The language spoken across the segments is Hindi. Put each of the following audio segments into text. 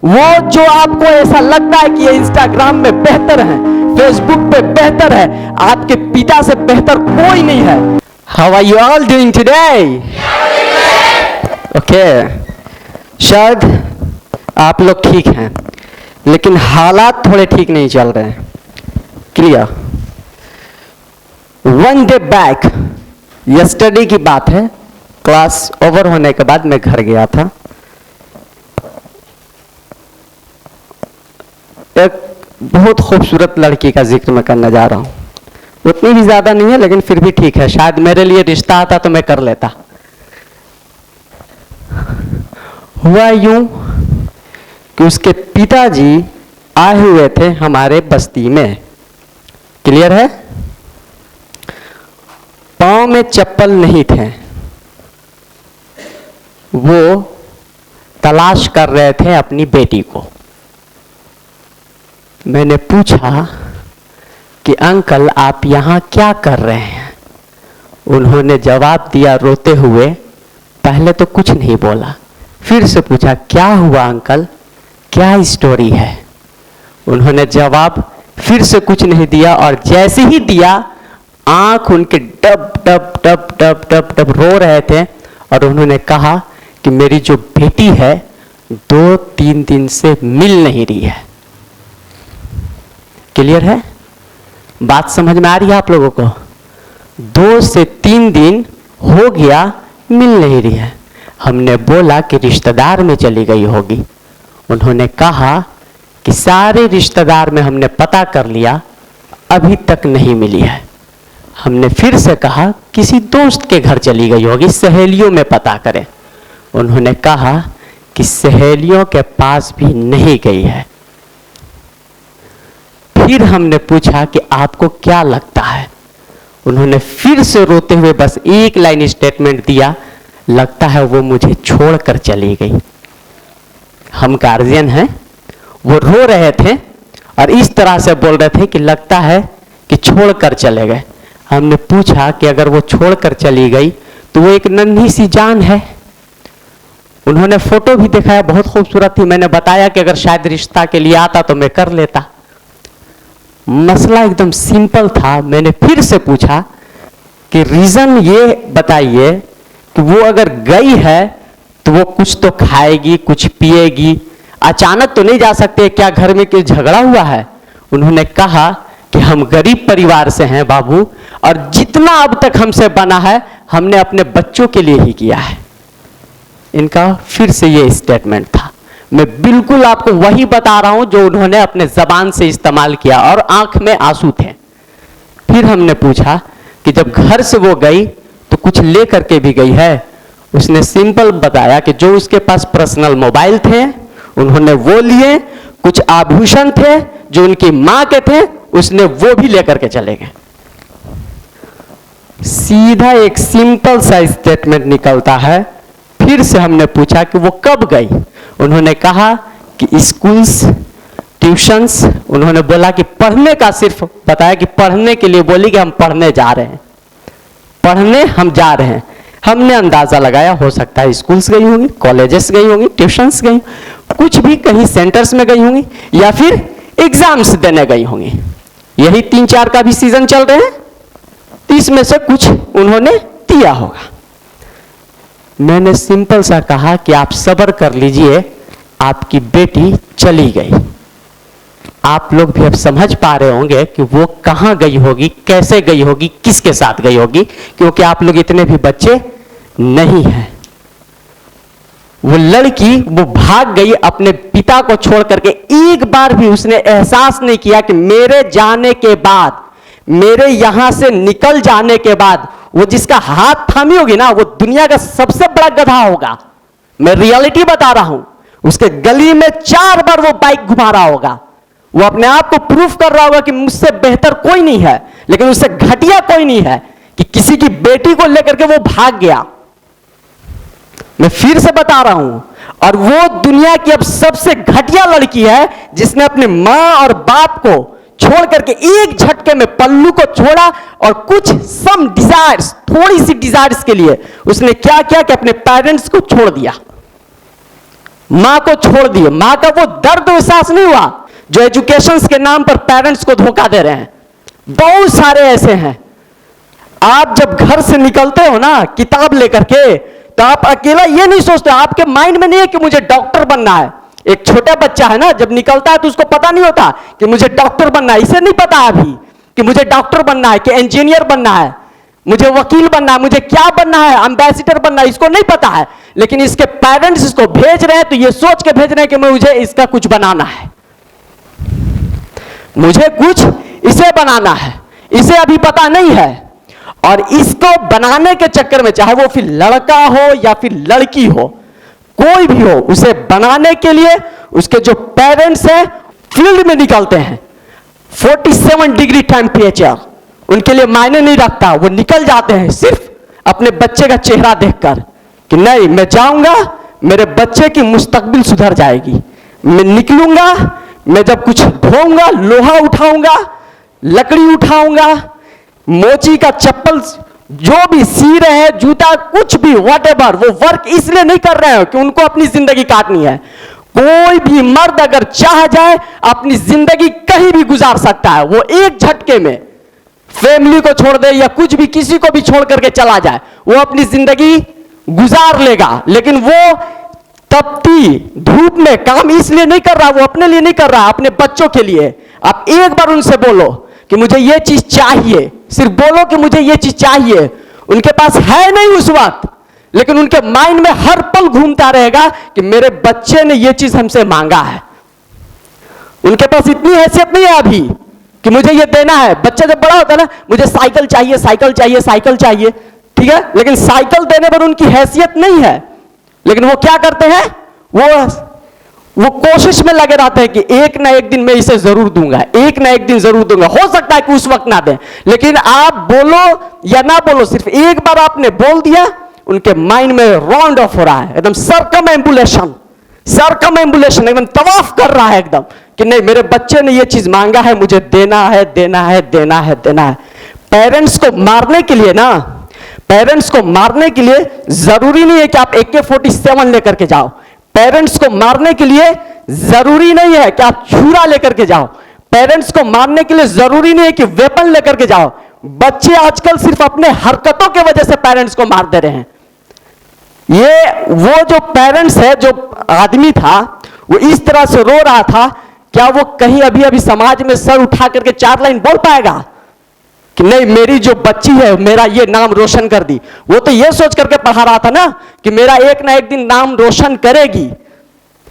वो जो आपको ऐसा लगता है कि ये इंस्टाग्राम में बेहतर है, फेसबुक पे बेहतर है, आपके पिता से बेहतर कोई नहीं है। How are you all doing today? Okay, शायद आप लोग ठीक हैं, लेकिन हालात थोड़े ठीक नहीं चल रहे हैं। Clear? One day back, yesterday की बात है, क्लास ओवर होने के बाद मैं घर गया था। एक बहुत खूबसूरत लड़की का जिक्र मैं करने जा रहा हूं। उतनी भी ज्यादा नहीं है, लेकिन फिर भी ठीक है। शायद मेरे लिए रिश्ता आता तो मैं कर लेता। हुआ यूं कि उसके पिताजी आए हुए थे हमारे बस्ती में। क्लियर है? पांव में चप्पल नहीं थे। वो तलाश कर रहे थे अपनी बेटी को। मैंने पूछा कि अंकल आप यहां क्या कर रहे हैं? उन्होंने जवाब दिया रोते हुए। पहले तो कुछ नहीं बोला, फिर से पूछा क्या हुआ अंकल, क्या स्टोरी है? उन्होंने जवाब फिर से कुछ नहीं दिया, और जैसे ही दिया आंख उनके डब डब डब डब डब डब रो रहे थे। और उन्होंने कहा कि मेरी जो बेटी है 2-3 दिन से मिल नहीं रही है। क्लियर है? बात समझ में आ रही है आप लोगों को? 2 से 3 दिन हो गया, मिल नहीं रही है। हमने बोला कि रिश्तेदार में चली गई होगी। उन्होंने कहा कि सारे रिश्तेदार में हमने पता कर लिया, अभी तक नहीं मिली है। हमने फिर से कहा किसी दोस्त के घर चली गई होगी, सहेलियों में पता करें। उन्होंने कहा कि सहेलियों के पास भी नहीं गई है। फिर हमने पूछा कि आपको क्या लगता है? उन्होंने फिर से रोते हुए बस एक लाइन स्टेटमेंट दिया, लगता है वो मुझे छोड़कर चली गई। हम गार्जियन हैं, वो रो रहे थे और इस तरह से बोल रहे थे कि लगता है कि छोड़कर चले गए। हमने पूछा कि अगर वो छोड़कर चली गई तो वो एक नन्ही सी जान है। उन्होंने फोटो भी दिखाया, बहुत खूबसूरत थी। मैंने बताया कि अगर शायद रिश्ता के लिए आता तो मैं कर लेता। मसला एकदम सिंपल था। मैंने फिर से पूछा कि रीजन ये बताइए कि वो अगर गई है तो वो कुछ तो खाएगी, कुछ पिएगी, अचानक तो नहीं जा सकते। क्या घर में कोई झगड़ा हुआ है? उन्होंने कहा कि हम गरीब परिवार से हैं बाबू, और जितना अब तक हमसे बना है हमने अपने बच्चों के लिए ही किया है। इनका फिर से ये स्टेटमेंट था। मैं बिल्कुल आपको वही बता रहा हूं जो उन्होंने अपने जबान से इस्तेमाल किया, और आंख में आंसू थे। फिर हमने पूछा कि जब घर से वो गई तो कुछ ले करके भी गई है? उसने सिंपल बताया कि जो उसके पास पर्सनल मोबाइल थे उन्होंने वो लिए, कुछ आभूषण थे जो उनकी मां के थे उसने वो भी लेकर के चले गए। सीधा एक सिंपल सा स्टेटमेंट निकलता है। फिर से हमने पूछा कि वो कब गई? उन्होंने कहा कि स्कूल्स, ट्यूशंस, उन्होंने बोला कि पढ़ने का, सिर्फ बताया कि पढ़ने के लिए बोली कि हम पढ़ने जा रहे हैं, पढ़ने हम जा रहे हैं। हमने अंदाजा लगाया हो सकता है स्कूल्स गई होंगी, कॉलेजेस गई होंगी, ट्यूशंस गई, कुछ भी कहीं सेंटर्स में गई होंगी, या फिर एग्जाम्स देने गई होंगी। यही 3-4 का भी सीजन चल रहे हैं, 30 में से कुछ उन्होंने दिया होगा। मैंने सिंपल सा कहा कि आप सब्र कर लीजिए, आपकी बेटी चली गई। आप लोग भी अब समझ पा रहे होंगे कि वो कहां गई होगी, कैसे गई होगी, किसके साथ गई होगी, क्योंकि आप लोग इतने भी बच्चे नहीं हैं। वो लड़की वो भाग गई अपने पिता को छोड़ करके। एक बार भी उसने एहसास नहीं किया कि मेरे जाने के बाद, मेरे यहां से निकल जाने के बाद वो जिसका हाथ थामी होगी ना, वो दुनिया का सबसे बड़ा गधा होगा। मैं रियलिटी बता रहा हूं। उसके गली में 4 बार वो बाइक घुमा रहा होगा। वो अपने आप को प्रूफ कर रहा होगा कि मुझसे बेहतर कोई नहीं है, लेकिन उससे घटिया कोई नहीं है कि किसी की बेटी को लेकर के वो भाग गया। मैं फिर से बता रहा हूं, और वो दुनिया की अब सबसे घटिया लड़की है जिसने अपने मां और बाप को छोड़ करके एक झटके में पल्लू को छोड़ा, और कुछ सम डिजायर्स, थोड़ी सी डिजायर्स के लिए उसने क्या किया कि अपने पेरेंट्स को छोड़ दिया। मां को छोड़ दिए। मां का वो दर्द एहसास नहीं हुआ जो एजुकेशन के नाम पर पेरेंट्स को धोखा दे रहे हैं। बहुत सारे ऐसे हैं। आप जब घर से निकलते हो ना किताब लेकर के, तो आप अकेला ये नहीं सोचते, आपके माइंड में नहीं है कि मुझे डॉक्टर बनना है। एक छोटा बच्चा है ना, जब निकलता है तो उसको पता नहीं होता कि मुझे डॉक्टर बनना है। इसे नहीं पता अभी कि मुझे डॉक्टर बनना है, कि इंजीनियर बनना है, मुझे वकील बनना है, मुझे क्या बनना है, एम्बेसडर बनना है, इसको नहीं पता है। लेकिन इसके पेरेंट्स इसको भेज रहे हैं तो ये सोच के भेज रहे हैं कि मुझे इसका कुछ बनाना है, मुझे कुछ इसे बनाना है। इसे अभी पता नहीं है, और इसको बनाने के चक्कर में, चाहे वो फिर लड़का हो या फिर लड़की हो, कोई भी हो, उसे बनाने के लिए उसके जो पेरेंट्स हैं फील्ड में निकलते हैं। 47 डिग्री टेम्परेचर उनके लिए मायने नहीं रखता, वो निकल जाते हैं सिर्फ अपने बच्चे का चेहरा देखकर कि नहीं मैं जाऊंगा, मेरे बच्चे की मुस्तकबिल सुधर जाएगी। मैं निकलूंगा, मैं जब कुछ ढोऊंगा, लोहा उठाऊंगा, लकड़ी उठाऊंगा, मोची का चप्पल जो भी सी रहे हैं, जूता, कुछ भी व्हाटएवर, वो वर्क इसलिए नहीं कर रहे हो कि उनको अपनी जिंदगी काटनी है। कोई भी मर्द अगर चाह जाए अपनी जिंदगी कहीं भी गुजार सकता है। वो एक झटके में फैमिली को छोड़ दे या कुछ भी किसी को भी छोड़ करके चला जाए, वो अपनी जिंदगी गुजार लेगा। लेकिन वो तपती धूप में काम इसलिए नहीं कर रहा, वो अपने लिए नहीं कर रहा, अपने बच्चों के लिए। आप एक बार उनसे बोलो कि मुझे ये चीज चाहिए, सिर्फ बोलो कि मुझे ये चीज चाहिए। उनके पास है नहीं उस वक्त, लेकिन उनके माइंड में हर पल घूमता रहेगा कि मेरे बच्चे ने ये चीज हमसे मांगा है। उनके पास इतनी हैसियत नहीं है अभी कि मुझे ये देना है। बच्चा जब बड़ा होता है ना, मुझे साइकिल चाहिए, साइकिल चाहिए, साइकिल चाहिए, ठीक है, लेकिन साइकिल देने पर उनकी हैसियत नहीं है। लेकिन वो क्या करते हैं, वो कोशिश में लगे रहते हैं कि एक ना एक दिन मैं इसे जरूर दूंगा, एक ना एक दिन जरूर दूंगा। हो सकता है कि उस वक्त ना दे, लेकिन आप बोलो या ना बोलो, सिर्फ एक बार आपने बोल दिया, उनके माइंड में राउंड ऑफ हो रहा है, एकदम सर्कमएम्बुलेशन, एकदम तवाफ कर रहा है एकदम कि नहीं मेरे बच्चे ने ये चीज मांगा है, मुझे देना है, देना है, देना है, देना है। पेरेंट्स को मारने के लिए ना, पेरेंट्स को मारने के लिए जरूरी नहीं है कि आप AK-47 लेकर के जाओ। पेरेंट्स को मारने के लिए जरूरी नहीं है कि आप छुरा लेकर के जाओ। पेरेंट्स को मारने के लिए जरूरी नहीं है कि वेपन लेकर के जाओ। बच्चे आजकल सिर्फ अपने हरकतों की वजह से पेरेंट्स को मार दे रहे हैं। ये वो जो पेरेंट्स है, जो आदमी था, वो इस तरह से रो रहा था, क्या वो कहीं अभी अभी समाज में सर उठा करके 4 लाइन बोल पाएगा कि नहीं मेरी जो बच्ची है मेरा ये नाम रोशन कर दी? वो तो ये सोच करके पढ़ा रहा था ना कि मेरा एक ना एक दिन नाम रोशन करेगी।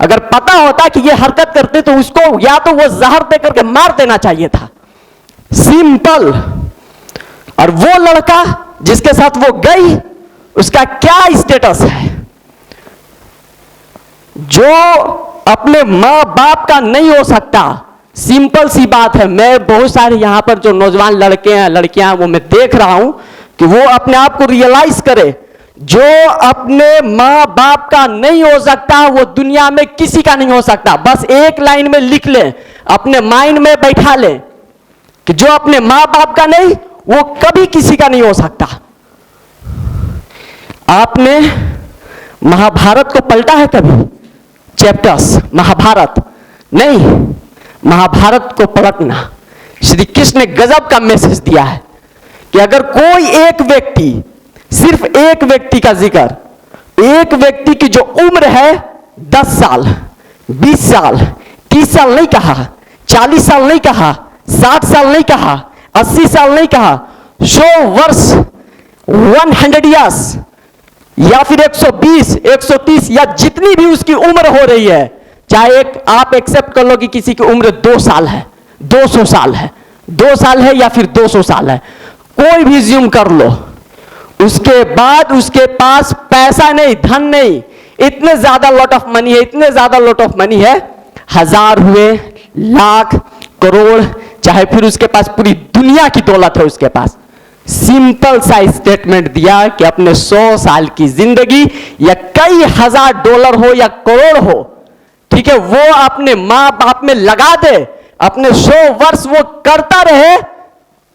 अगर पता होता कि ये हरकत करते तो उसको या तो वो जहर दे करके मार देना चाहिए था, सिंपल। और वो लड़का जिसके साथ वो गई, उसका क्या स्टेटस है? जो अपने मां बाप का नहीं हो सकता, सिंपल सी बात है। मैं बहुत सारे यहां पर जो नौजवान लड़के हैं, लड़कियां हैं, वो मैं देख रहा हूं कि वो अपने आप को रियलाइज करे, जो अपने मां बाप का नहीं हो सकता वो दुनिया में किसी का नहीं हो सकता। बस एक लाइन में लिख ले, अपने माइंड में बैठा ले कि जो अपने मां बाप का नहीं, वो कभी किसी का नहीं हो सकता। आपने महाभारत को पलटा है कभी? चैप्टर्स महाभारत नहीं, महाभारत को पलटना। श्री कृष्ण ने गजब का मैसेज दिया है कि अगर कोई एक व्यक्ति, सिर्फ एक व्यक्ति का जिक्र, एक व्यक्ति की जो उम्र है 10 साल, 20 साल, 30 साल नहीं कहा, 40 साल नहीं कहा, 60 साल नहीं कहा, 80 साल नहीं कहा, 100 वर्ष, 100 ईयर्स, या फिर 120, 130 या जितनी भी उसकी उम्र हो रही है, चाहे एक आप एक्सेप्ट कर लो कि किसी की उम्र 2 साल है, 200 साल है, 2 साल है या फिर 200 साल है, कोई भी ज्यूम कर लो, उसके बाद उसके पास पैसा नहीं, धन नहीं, इतने ज्यादा लॉट ऑफ मनी है, इतने ज्यादा लॉट ऑफ मनी है, 1000 हुए, लाख, करोड़, चाहे फिर उसके पास पूरी दुनिया की दौलत है उसके पास, सिंपल सा स्टेटमेंट दिया कि अपने 100 साल की जिंदगी या कई हजार डॉलर हो या करोड़ हो, ठीक है, वो अपने मां बाप में लगा दे, अपने 100 वर्ष वो करता रहे,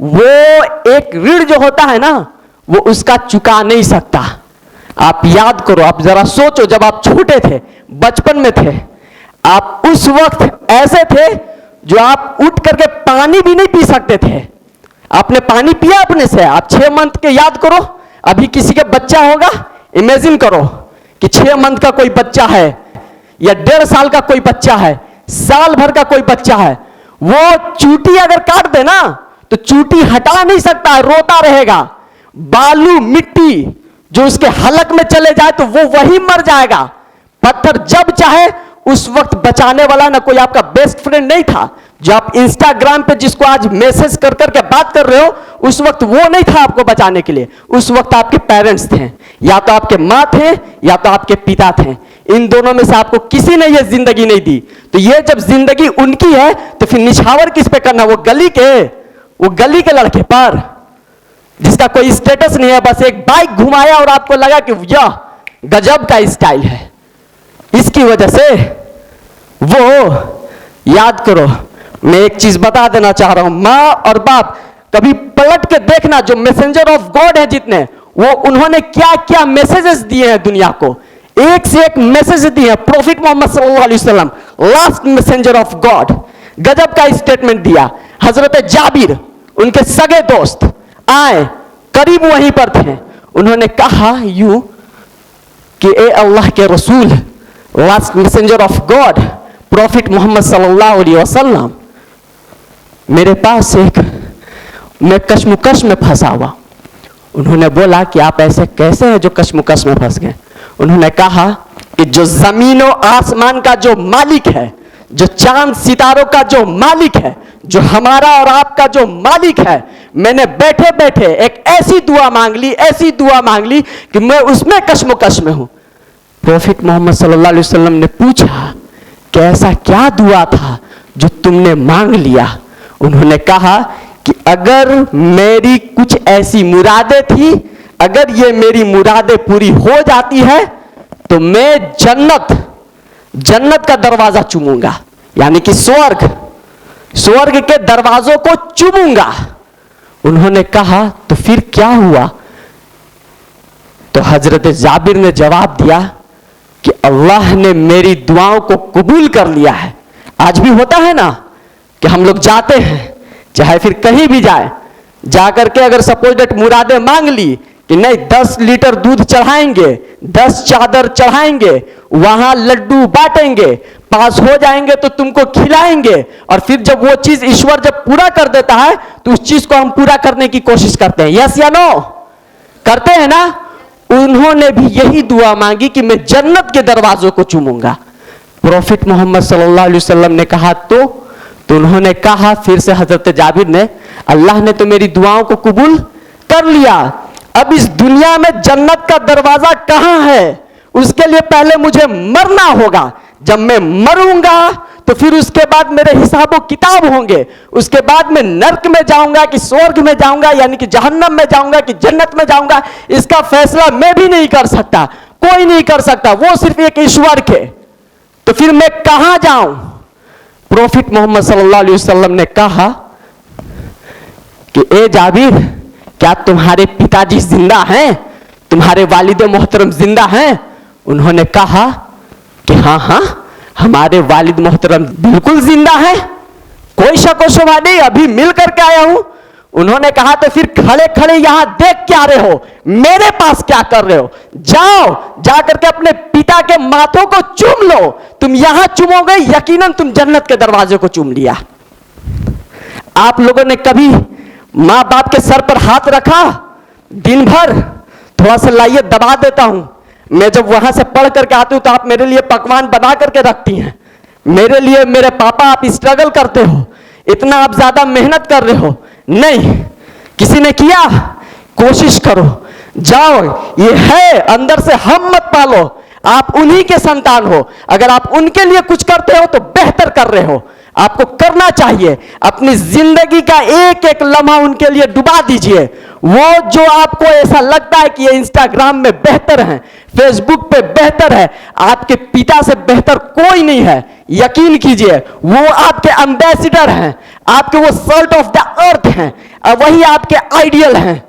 वो एक ऋण जो होता है ना, वो उसका चुका नहीं सकता। आप याद करो, आप जरा सोचो, जब आप छोटे थे, बचपन में थे, आप उस वक्त ऐसे थे जो आप उठ करके पानी भी नहीं पी सकते थे। आपने पानी पिया अपने से? आप 6 मंथ के याद करो, अभी किसी के बच्चा होगा, इमेजिन करो कि 6 मंथ का कोई बच्चा है या 1.5 साल का कोई बच्चा है, साल भर का कोई बच्चा है, वो चूटी अगर काट दे ना तो चूटी हटा नहीं सकता है, रोता रहेगा। बालू मिट्टी जो उसके हलक में चले जाए तो वो वही मर जाएगा। पत्थर जब चाहे उस वक्त बचाने वाला ना कोई आपका बेस्ट फ्रेंड नहीं था। जो आप इंस्टाग्राम पे जिसको आज मैसेज कर करके बात कर रहे हो, उस वक्त वो नहीं था आपको बचाने के लिए। उस वक्त आपके पेरेंट्स थे, या तो आपके माँ थे या तो आपके पिता थे। इन दोनों में से आपको किसी ने ये जिंदगी नहीं दी। तो ये जब जिंदगी उनकी है तो फिर निछावर किस पे करना? वो गली के लड़के पर जिसका कोई स्टेटस नहीं है, बस एक बाइक घुमाया और आपको लगा कि यह गजब का स्टाइल है। इसकी वजह से वो, याद करो, मैं एक चीज बता देना चाह रहा हूं, मां और बाप कभी पलट के देखना, जो मैसेंजर ऑफ गॉड है जितने, वो उन्होंने क्या क्या मैसेजेस दिए हैं दुनिया को, एक से एक मैसेज दिए हैं। प्रॉफिट मोहम्मद सल्लल्लाहु अलैहि वसल्लम, लास्ट मैसेंजर ऑफ गॉड, गजब का स्टेटमेंट दिया। हजरत जाबिर, उनके सगे दोस्त आए, करीब वहीं पर थे, उन्होंने कहा यूं कि ए अल्लाह के रसूल, last messenger of God, prophet Muhammad सल्लल्लाहु अलैहि वसल्लम, मेरे पास मैं कश्मकश में फंसा हुआ। उन्होंने बोला कि आप ऐसे कैसे हैं जो कश्मकश में फंस गए? उन्होंने कहा कि जो जमीन और आसमान का जो मालिक है, जो चांद सितारों का जो मालिक है, जो हमारा और आपका जो मालिक है, मैंने बैठे बैठे एक ऐसी दुआ मांग ली कि मैं उसमें कश्मकश में हूं। प्रॉफिट मोहम्मद सल्लल्लाहु अलैहि वसल्लम ने पूछा कि ऐसा क्या दुआ था जो तुमने मांग लिया? उन्होंने कहा कि अगर मेरी कुछ ऐसी मुरादें थी, अगर ये मेरी मुरादें पूरी हो जाती है तो मैं जन्नत का दरवाजा चूमूंगा, यानी कि स्वर्ग के दरवाजों को चूमूंगा। उन्होंने कहा तो फिर क्या हुआ? तो हजरत जाबिर ने जवाब दिया कि अल्लाह ने मेरी दुआओं को कबूल कर लिया है। आज भी होता है ना कि हम लोग जाते हैं, चाहे फिर कहीं भी जाकर के अगर सपोज डेट मुरादें मांग ली कि नहीं 10 लीटर दूध चढ़ाएंगे, 10 चादर चढ़ाएंगे, वहां लड्डू बांटेंगे, पास हो जाएंगे तो तुमको खिलाएंगे, और फिर जब वो चीज ईश्वर जब पूरा कर देता है तो उस चीज को हम पूरा करने की कोशिश करते हैं। यस या नो? करते हैं ना? उन्होंने भी यही दुआ मांगी कि मैं जन्नत के दरवाजों को चूमूंगा। प्रॉफिट मोहम्मद सल्लल्लाहु अलैहि वसल्लम ने कहा तो उन्होंने कहा फिर से हजरत जाबिर ने, अल्लाह ने तो मेरी दुआओं को कबूल कर लिया, अब इस दुनिया में जन्नत का दरवाजा कहां है? उसके लिए पहले मुझे मरना होगा। जब मैं मरूंगा तो फिर उसके बाद मेरे हिसाबो किताब होंगे, उसके बाद मैं नर्क में जाऊंगा कि स्वर्ग में जाऊंगा, यानी कि जहन्नम में जाऊंगा कि जन्नत में जाऊंगा, इसका फैसला मैं भी नहीं कर सकता, कोई नहीं कर सकता, वो सिर्फ एक ईश्वर के। तो फिर मैं कहां जाऊं? प्रॉफिट मोहम्मद सल्लल्लाहु अलैहि वसल्लम ने कहा कि ए जाबिर, क्या तुम्हारे पिताजी जिंदा हैं? तुम्हारे वालिद मोहतरम जिंदा हैं? उन्होंने कहा कि हाँ हाँ, हमारे वालिद मोहतरम बिल्कुल जिंदा है, कोई शक व शुबा नहीं, अभी मिल करके आया हूं। उन्होंने कहा तो फिर खड़े खड़े यहां देख क्या रहे हो, मेरे पास क्या कर रहे हो? जाओ, जाकर के अपने पिता के माथों को चूम लो, तुम यहां चूमोगे, यकीनन तुम जन्नत के दरवाजे को चूम लिया। आप लोगों ने कभी मां बाप के सर पर हाथ रखा? दिन भर थोड़ा सा लाइए दबा देता हूं, मैं जब वहां से पढ़ करके आती हूं तो आप मेरे लिए पकवान बना करके रखती हैं, मेरे लिए, मेरे पापा आप स्ट्रगल करते हो, इतना आप ज्यादा मेहनत कर रहे हो। नहीं, किसी ने किया? कोशिश करो, जाओ, ये है अंदर से हम मत पालो, आप उन्हीं के संतान हो, अगर आप उनके लिए कुछ करते हो तो बेहतर कर रहे हो, आपको करना चाहिए। अपनी जिंदगी का एक एक लम्हा उनके लिए डुबा दीजिए। वो जो आपको ऐसा लगता है कि ये इंस्टाग्राम में बेहतर है, फेसबुक पे बेहतर है, आपके पिता से बेहतर कोई नहीं है, यकीन कीजिए। वो आपके एम्बेसडर हैं, आपके वो सॉल्ट ऑफ द अर्थ हैं, वही आपके आइडियल हैं।